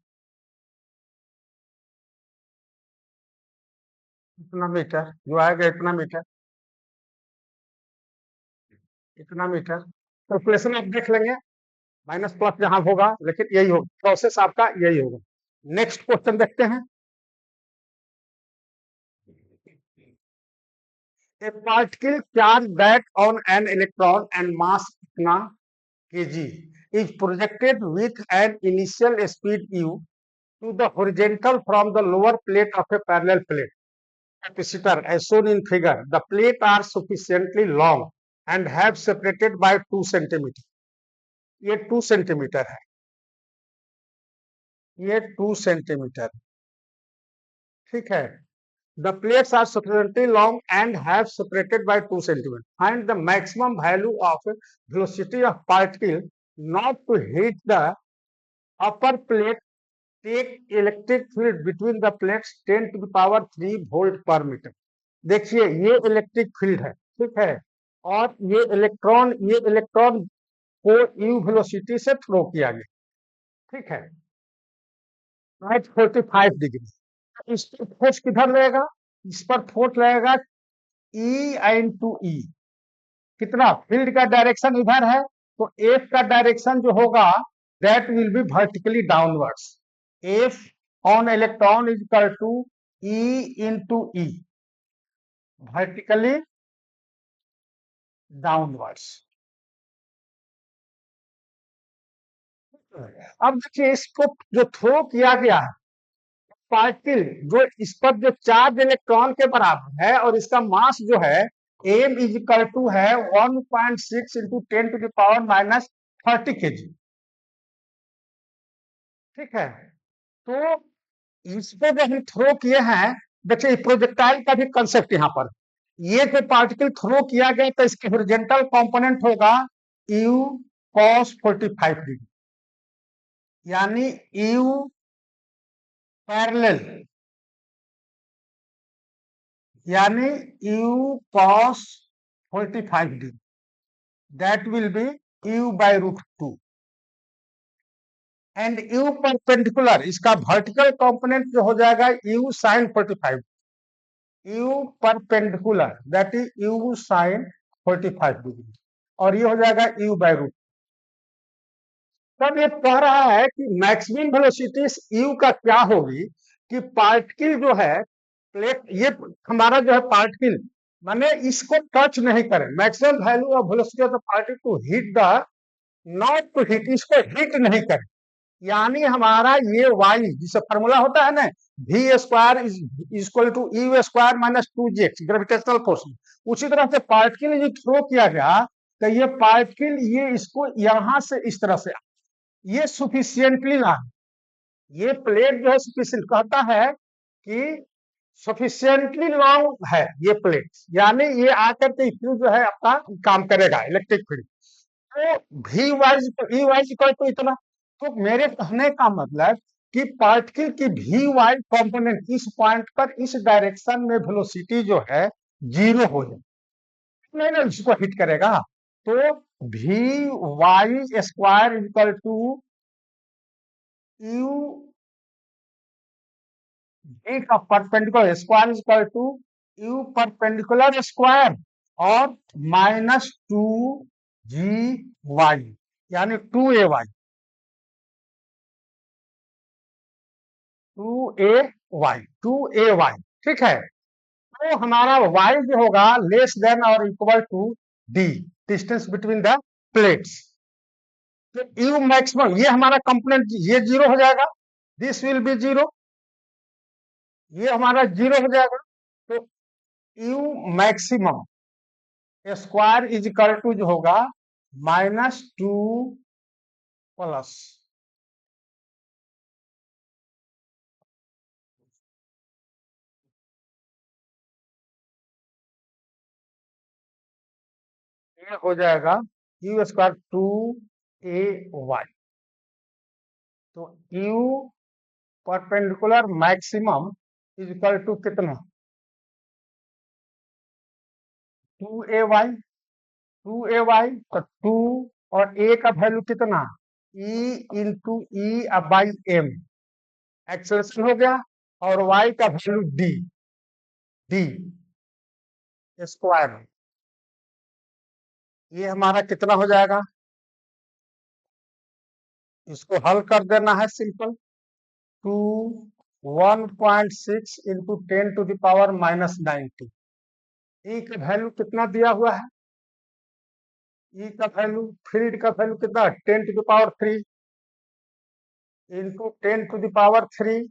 इतना मीटर जो आएगा, इतना मीटर कैलकुलेशन आप देख लेंगे, माइनस प्लस जहां होगा, लेकिन यही होगा प्रोसेस, आपका यही होगा। नेक्स्ट क्वेश्चन देखते हैं। ए particle charge that on an electron and mass इतना kg is projected with an initial speed u to the horizontal from the lower plate of a parallel plate capacitor as shown in figure. The plate are sufficiently long and have separated by 2 centimeter. ये 2 centimetre है, ये 2 centimetre. ठीक है, The plates are sufficiently long and have separated by 2 centimeters. Find the maximum value of velocity of particle not to hit the upper plate. Take electric field between the plates 10 to the power 3 volt पर metre. देखिए ये electric field है, ठीक है, और ये electron को you velocity से थ्रो किया गया, ठीक है, एट 45 डिग्री। इस पर फोर्स किधर लगेगा? इस पर फोर्स लगेगा ई इंटू ई। कितना? फील्ड का डायरेक्शन इधर है, तो एफ का डायरेक्शन जो होगा that will be vertically downwards. F on electron is equal to E into E, vertically downwards. अब देखिए इसको जो थ्रो किया गया है पार्टिकल, जो इस पर जो चार्ज इलेक्ट्रॉन के बराबर है और इसका मास जो है एम इज इक्वल टू है 1.6 into 10 to the power minus 30 kg, ठीक है। तो इसको जो हम थ्रो किए हैं, देखिए प्रोजेक्टाइल का भी कंसेप्ट यहाँ पर, ये जो पार्टिकल थ्रो किया गया तो इसके हॉरिजॉन्टल कंपोनेंट होगा यू cos 45 डिग्री, यानी यू पैरेलल, यानी you cos 45 degree, that will B u by √2 and u perpendicular, इसका वर्टिकल कंपोनेंट जो हो जाएगा u sin 45, u perpendicular that is u sin 45 degree, और ये हो जाएगा u by √2। तब ये कह रहा है कि मैक्सिमम वेलोसिटी u का क्या होगी कि पार्टिकल जो है प्लेट, ये हमारा जो है पार्टिकल माने इसको टच नहीं करें, maximum value of velocity of the particle to hit the, not to hit, इसको हिट नहीं करें, यानी हमारा ये y जिससे फॉर्मूला होता है ना v square is equal to U square minus 2gx gravitational force, उसी तरह से पार्टिकल जो थ्रो किया गया तो ये पार्टिकल ये इसको यहां से इस तरह से ये सुफिशियंटली लॉन्ग, ये प्लेट जो है सुफिशियंट कहता है कि सफिशियंटली लॉन्ग है ये प्लेट, यानी ये आकर के फील्ड जो है अपना काम करेगा इलेक्ट्रिक फील्ड। तो वी वाइज इक्वल टू इतना, तो मेरे कहने का मतलब कि पार्टिकल की वी वाई कंपोनेंट इस पॉइंट पर इस डायरेक्शन में वेलोसिटी जो है जीरो हो जाए, नहीं ना इसको हिट करेगा। तो V Y square equal to U एक perpendicular square equal to U perpendicular square और -2g यानी 2ay 2ay, ठीक है। तो हमारा y जो होगा लेस देन और equal to d, distance between the plates. तो यू मैक्सिमम ये हमारा कंपोनेंट ये जीरो हो जाएगा, दिस विल बी जीरो, ये हमारा जीरो हो जाएगा। तो U maximum square is equal to जो होगा -2 प्लस ये हो जाएगा यू स्क्वायर 2ay। तो U perpendicular maximum is equal to कितना 2ay, 2ay तो 2 और a का वैल्यू कितना e into E by M, acceleration हो गया, और y का वैल्यू d, d स्क्वायर, ये हमारा कितना हो जाएगा, इसको हल कर देना है simple, 2 1.6 into 10 to the power -90, E का वैल्यू कितना दिया हुआ है, ई का वैल्यू फील्ड का वैल्यू कितना 10 to the power 3 into 10 to the power 3,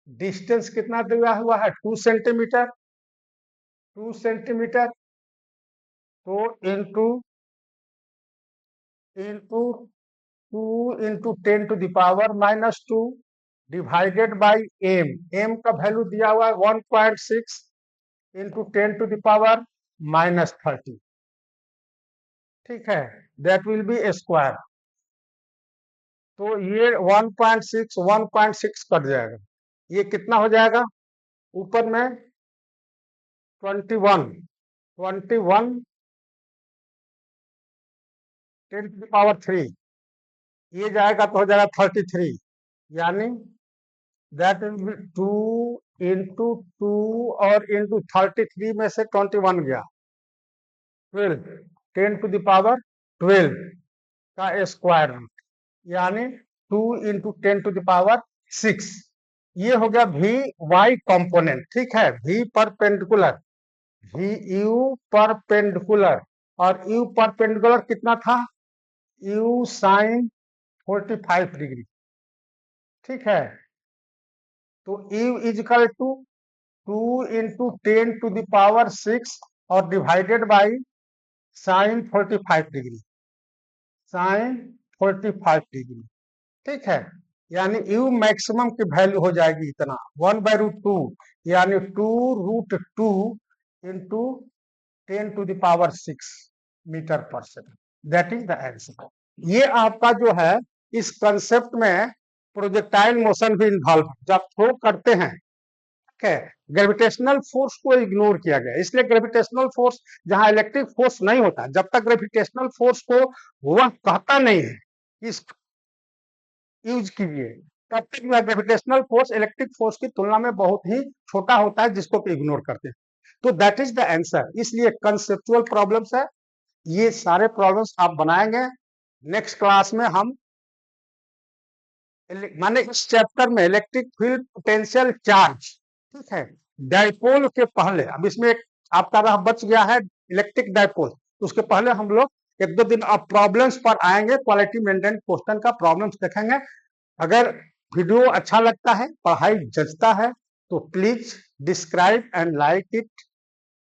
distance कितना दिया हुआ है 2 सेंटीमीटर, 2 सेंटीमीटर, तो into into 2 into 10 to the power -2, divided by M, M का वैल्यू दिया हुआ है 1.6 इंटू 10⁻⁻30, ठीक है, दैट विल बी स्क्वायर। तो ये 1.6 कट जाएगा, ये कितना हो जाएगा, ऊपर में 21 10⁻3, ये जाएगा तो हो जाएगा 33, यानी दैट विल बी 2 इंटू 2 और इंटू 33 में से 21 गया, 12, 10⁻12 का स्क्वायर रूट, यानी 2 इंटू 10⁻6। ये हो गया वी वाई कॉम्पोनेंट, ठीक है, V perpendicular, V U perpendicular, और यू परपेंडिकुलर कितना था, यू साइन 45 डिग्री, ठीक है। तो यू इजकल टू 2 इंटू 10⁻6 और divided by sine 45 degree, sine 45 degree, ठीक है, यानी यू मैक्सिमम की वैल्यू हो जाएगी इतना 1/√2, यानी 2√2 इंटू 10⁻6 मीटर पर second, that is the answer. ये आपका जो है, इस कंसेप्ट में प्रोजेक्टाइल मोशन भी इन्वॉल्व है, जब थ्रो करते हैं, ठीक है, ग्रेविटेशनल फोर्स को इग्नोर किया गया, इसलिए ग्रेविटेशनल फोर्स जहां इलेक्ट्रिक फोर्स नहीं होता, जब तक ग्रेविटेशनल फोर्स को वह कहता नहीं है इस यूज कीजिए, तब तक ग्रेविटेशनल फोर्स इलेक्ट्रिक फोर्स की तुलना में बहुत ही छोटा होता है, जिसको इग्नोर करते हैं। तो दैट इज द आंसर। इसलिए कंसेप्चुअल प्रॉब्लम्स है, ये सारे प्रॉब्लम्स आप बनाएंगे। नेक्स्ट क्लास में हम माने इस चैप्टर में इलेक्ट्रिक फील्ड पोटेंशियल चार्ज, ठीक है, डाइपोल के पहले, अब इसमें एक आपका रह बच गया है इलेक्ट्रिक डाइपोल, उसके पहले हम लोग 1-2 दिन अब प्रॉब्लम्स पर आएंगे, क्वालिटी मेंटेन क्वेश्चन का प्रॉब्लम्स देखेंगे। अगर वीडियो अच्छा लगता है, पढ़ाई जचता है, तो please describe and like it,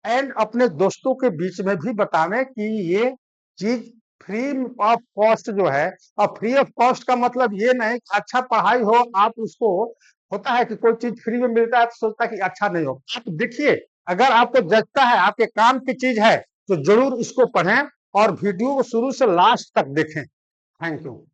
and अपने दोस्तों के बीच में भी बतावें कि ये चीज फ्री ऑफ कॉस्ट जो है। और फ्री ऑफ कॉस्ट का मतलब ये नहीं कि अच्छा पढ़ाई हो, आप उसको, होता है कि कोई चीज फ्री में मिलता है तो सोचता है कि अच्छा नहीं हो, आप देखिए, अगर आपको जचता है, आपके काम की चीज है, तो जरूर इसको पढ़ें और वीडियो को शुरू से लास्ट तक देखें। Thank you.